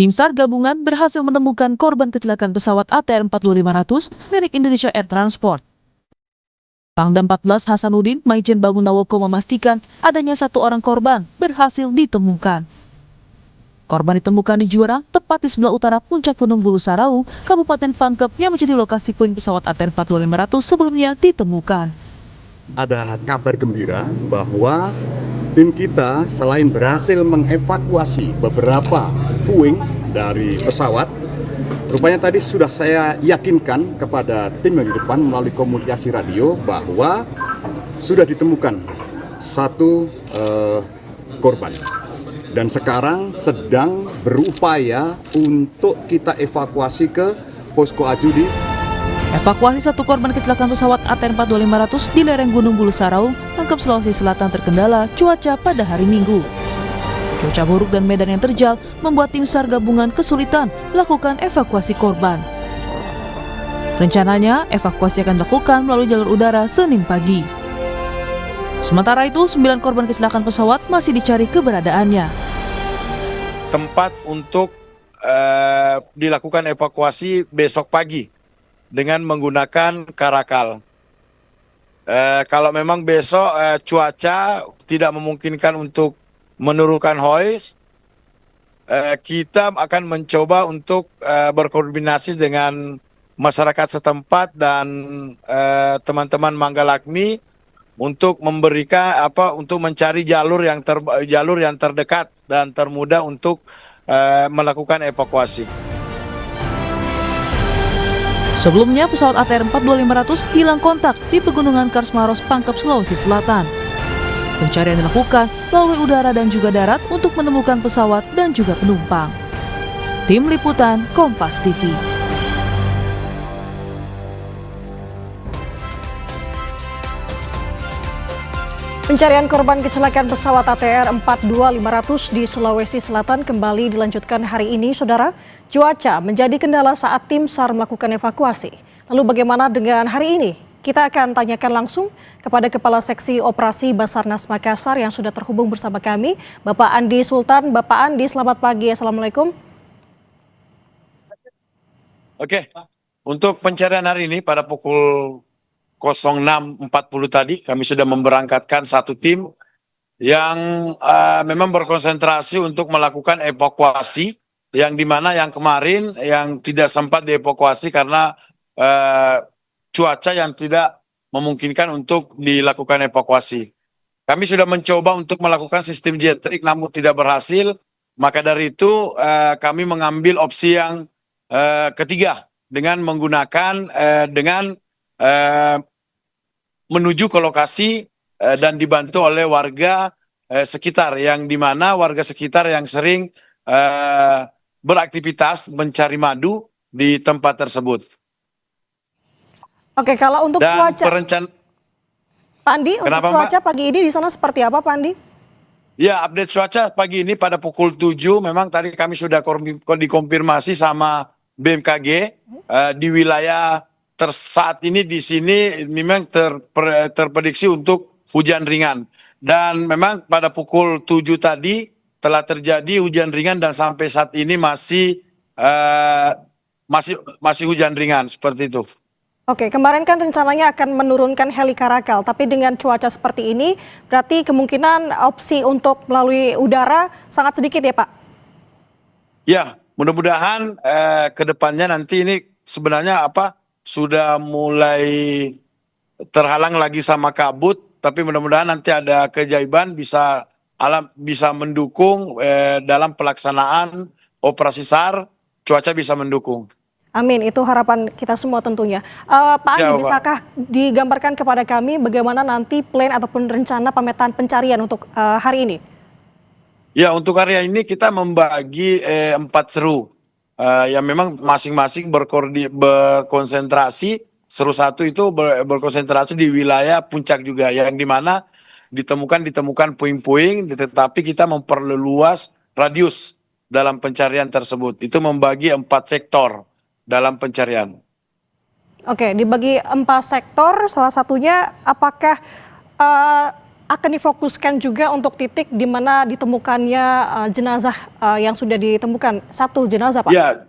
Tim SAR gabungan berhasil menemukan korban kecelakaan pesawat ATR 42500 milik Indonesia Air Transport. Pangdam 14 Hasanuddin Maijen Bangunawoko memastikan adanya satu orang korban berhasil ditemukan. Korban ditemukan di Juara, tepat di sebelah utara puncak Gunung Bulu Sarau, Kabupaten Pangkep yang menjadi lokasi puing pesawat ATR 42500 sebelumnya ditemukan. Ada kabar gembira bahwa tim kita selain berhasil mengevakuasi beberapa puing dari pesawat, rupanya tadi sudah saya yakinkan kepada tim yang di depan melalui komunikasi radio bahwa sudah ditemukan satu korban. Dan sekarang sedang berupaya untuk kita evakuasi ke Posko Ajudi. Evakuasi satu korban kecelakaan pesawat ATR 42500 di lereng Gunung Bulu Sarau, Pangkep, Sulawesi Selatan terkendala cuaca pada hari Minggu. Cuaca buruk dan medan yang terjal membuat tim SAR gabungan kesulitan melakukan evakuasi korban. Rencananya, evakuasi akan dilakukan melalui jalur udara Senin pagi. Sementara itu, 9 korban kecelakaan pesawat masih dicari keberadaannya. Tempat untuk dilakukan evakuasi besok pagi dengan menggunakan karakal. Kalau memang besok cuaca tidak memungkinkan untuk menurunkan hoist, kita akan mencoba untuk berkoordinasi dengan masyarakat setempat dan teman-teman Manggalakmi untuk memberikan untuk mencari jalur yang terdekat dan termudah untuk melakukan evakuasi. Sebelumnya, pesawat ATR 42500 hilang kontak di Pegunungan Kars Maros, Pangkep, Sulawesi Selatan. Pencarian dilakukan melalui udara dan juga darat untuk menemukan pesawat dan juga penumpang. Tim Liputan Kompas TV. Pencarian korban kecelakaan pesawat ATR 42500 di Sulawesi Selatan kembali dilanjutkan hari ini, Saudara. Cuaca menjadi kendala saat tim SAR melakukan evakuasi. Lalu bagaimana dengan hari ini? Kita akan tanyakan langsung kepada Kepala Seksi Operasi Basarnas Makassar yang sudah terhubung bersama kami, Bapak Andi Sultan. Bapak Andi, selamat pagi. Assalamualaikum. Oke, untuk pencarian hari ini pada pukul 06.40 tadi kami sudah memberangkatkan satu tim yang memang berkonsentrasi untuk melakukan evakuasi, yang dimana yang kemarin yang tidak sempat dievakuasi karena cuaca yang tidak memungkinkan untuk dilakukan evakuasi. Kami sudah mencoba untuk melakukan sistem jetrik namun tidak berhasil, maka dari itu kami mengambil opsi yang ketiga dengan menggunakan menuju ke lokasi dan dibantu oleh warga sekitar, yang dimana warga sekitar yang sering beraktivitas mencari madu di tempat tersebut. Oke, kalau untuk dan cuaca, Pak Andi, untuk cuaca pagi ini di sana seperti apa, Pak Andi? Ya, update cuaca pagi ini pada pukul 7, memang tadi kami sudah dikonfirmasi sama BMKG di wilayah saat ini di sini memang terprediksi untuk hujan ringan, dan memang pada pukul 7 tadi telah terjadi hujan ringan dan sampai saat ini masih hujan ringan seperti itu. Oke, kemarin kan rencananya akan menurunkan heli karakal, tapi dengan cuaca seperti ini berarti kemungkinan opsi untuk melalui udara sangat sedikit ya, Pak? Ya, mudah-mudahan ke depannya nanti ini sebenarnya sudah mulai terhalang lagi sama kabut, tapi mudah-mudahan nanti ada keajaiban bisa mendukung dalam pelaksanaan operasi SAR, cuaca bisa mendukung. Amin, itu harapan kita semua tentunya. Pak Andi, bisakah digambarkan kepada kami bagaimana nanti plan ataupun rencana pemetaan pencarian untuk hari ini? Ya, untuk hari ini kita membagi 4 seru. Yang memang masing-masing berkonsentrasi. Seru satu itu berkonsentrasi di wilayah puncak juga, yang dimana ditemukan puing-puing, tetapi kita memperluas radius dalam pencarian tersebut. Itu membagi 4 sektor dalam pencarian. Oke, dibagi 4 sektor, salah satunya apakah akan difokuskan juga untuk titik di mana ditemukannya jenazah yang sudah ditemukan, satu jenazah, Pak? Ya,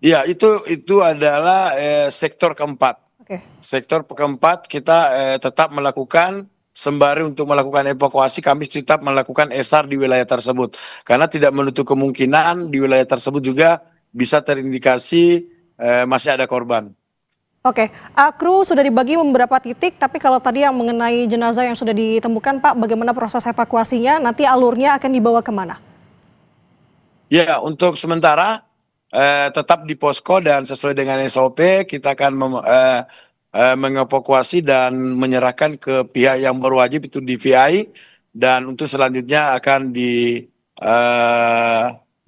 ya itu adalah sektor keempat. Oke. Sektor keempat kita tetap melakukan sembari untuk melakukan evakuasi, kami tetap melakukan SAR di wilayah tersebut. Karena tidak menutup kemungkinan di wilayah tersebut juga bisa terindikasi masih ada korban. Oke, kru sudah dibagi beberapa titik, tapi kalau tadi yang mengenai jenazah yang sudah ditemukan, Pak, bagaimana proses evakuasinya? Nanti alurnya akan dibawa kemana? Ya, untuk sementara tetap di posko dan sesuai dengan SOP kita akan mengevakuasi dan menyerahkan ke pihak yang berwajib itu DVI, dan untuk selanjutnya akan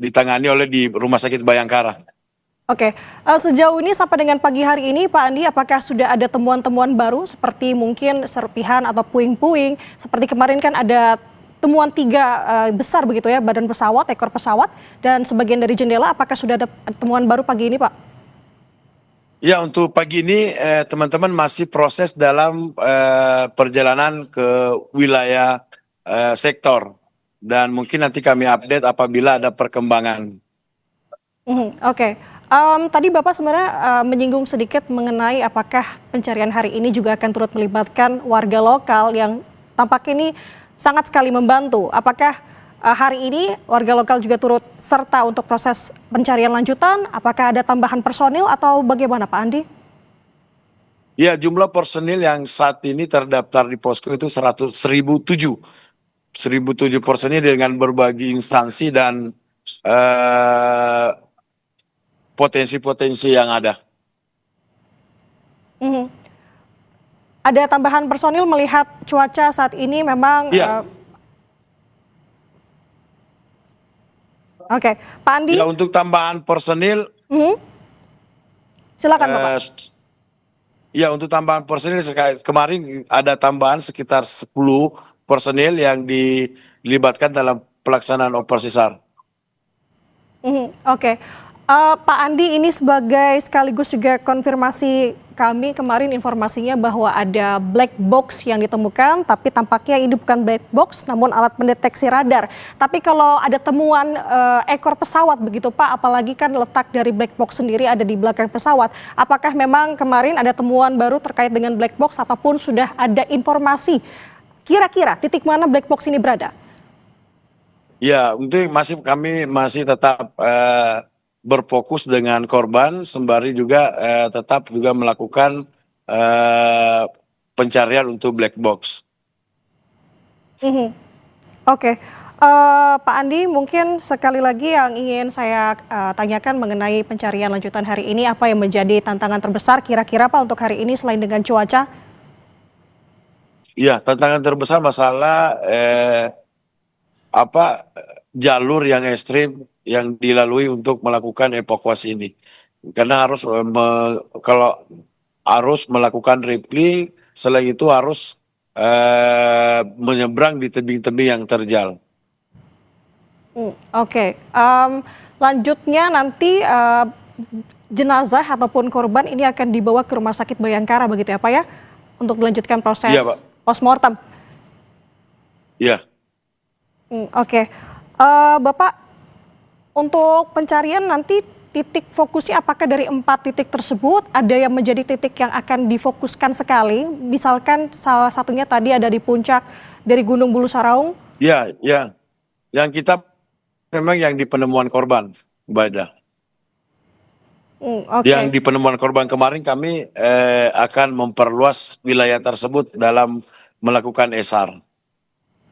ditangani oleh di Rumah Sakit Bayangkara. Oke, sejauh ini sampai dengan pagi hari ini, Pak Andi, apakah sudah ada temuan-temuan baru seperti mungkin serpihan atau puing-puing? Seperti kemarin kan ada temuan 3 besar begitu ya, badan pesawat, ekor pesawat, dan sebagian dari jendela. Apakah sudah ada temuan baru pagi ini, Pak? Ya, untuk pagi ini teman-teman masih proses dalam perjalanan ke wilayah sektor. Dan mungkin nanti kami update apabila ada perkembangan. Oke. Tadi Bapak sebenarnya menyinggung sedikit mengenai apakah pencarian hari ini juga akan turut melibatkan warga lokal yang tampaknya ini sangat sekali membantu. Apakah hari ini warga lokal juga turut serta untuk proses pencarian lanjutan? Apakah ada tambahan personil atau bagaimana, Pak Andi? Ya, jumlah personil yang saat ini terdaftar di posko itu 1.007 personil dengan berbagai instansi dan potensi-potensi yang ada. Ada tambahan personil melihat cuaca saat ini memang. Iya. Oke, Pak Andi. Ya, untuk tambahan personil. Silakan Bapak. Ya, untuk tambahan personil kemarin ada tambahan sekitar 10 personil yang dilibatkan dalam pelaksanaan operasi SAR. Oke. Pak Andi, ini sebagai sekaligus juga konfirmasi kami kemarin informasinya bahwa ada black box yang ditemukan, tapi tampaknya ini bukan black box namun alat pendeteksi radar. Tapi kalau ada temuan ekor pesawat begitu Pak, apalagi kan letak dari black box sendiri ada di belakang pesawat. Apakah memang kemarin ada temuan baru terkait dengan black box ataupun sudah ada informasi kira-kira titik mana black box ini berada? Ya, untuk kami masih tetap berfokus dengan korban, sembari juga tetap juga melakukan pencarian untuk black box. Oke, Pak Andi, mungkin sekali lagi yang ingin saya tanyakan mengenai pencarian lanjutan hari ini, apa yang menjadi tantangan terbesar kira-kira Pak untuk hari ini selain dengan cuaca? Ya, tantangan terbesar masalah jalur yang ekstrim yang dilalui untuk melakukan evakuasi ini. Karena harus kalau harus melakukan repli, selain itu harus menyeberang di tebing-tebing yang terjal. Oke, lanjutnya nanti jenazah ataupun korban ini akan dibawa ke Rumah Sakit Bayangkara begitu ya Pak ya? Untuk dilanjutkan proses postmortem. Iya. Oke, Bapak, untuk pencarian nanti titik fokusnya apakah dari 4 titik tersebut ada yang menjadi titik yang akan difokuskan sekali? Misalkan salah satunya tadi ada di puncak dari Gunung Bulu Saraung? Ya, ya. Yang kita memang yang di penemuan korban, Bada. Yang di penemuan korban kemarin kami akan memperluas wilayah tersebut dalam melakukan SAR.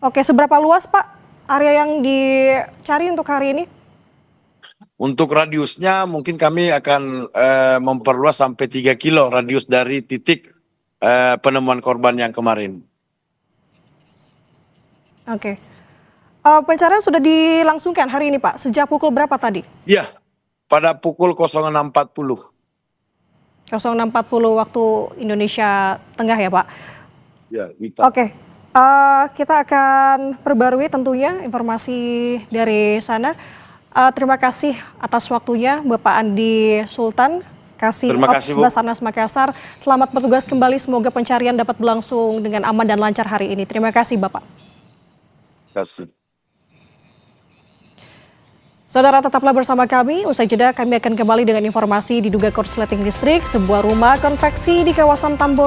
Oke, seberapa luas Pak area yang dicari untuk hari ini? Untuk radiusnya mungkin kami akan memperluas sampai 3 kilo radius dari titik penemuan korban yang kemarin. Oke. Pencarian sudah dilangsungkan hari ini Pak, sejak pukul berapa tadi? Iya, pada pukul 06.40. 06.40 waktu Indonesia Tengah ya Pak? Ya, Oke, kita akan perbarui tentunya informasi dari sana. Terima kasih atas waktunya Bapak Andi Sultan, kasih Terima Ops kasih, Bu. Basarnas Makassar. Selamat bertugas kembali. Semoga pencarian dapat berlangsung dengan aman dan lancar hari ini. Terima kasih, Bapak. Terima kasih. Saudara, tetaplah bersama kami. Usai jeda, kami akan kembali dengan informasi diduga korsleting listrik sebuah rumah konveksi di kawasan Tambora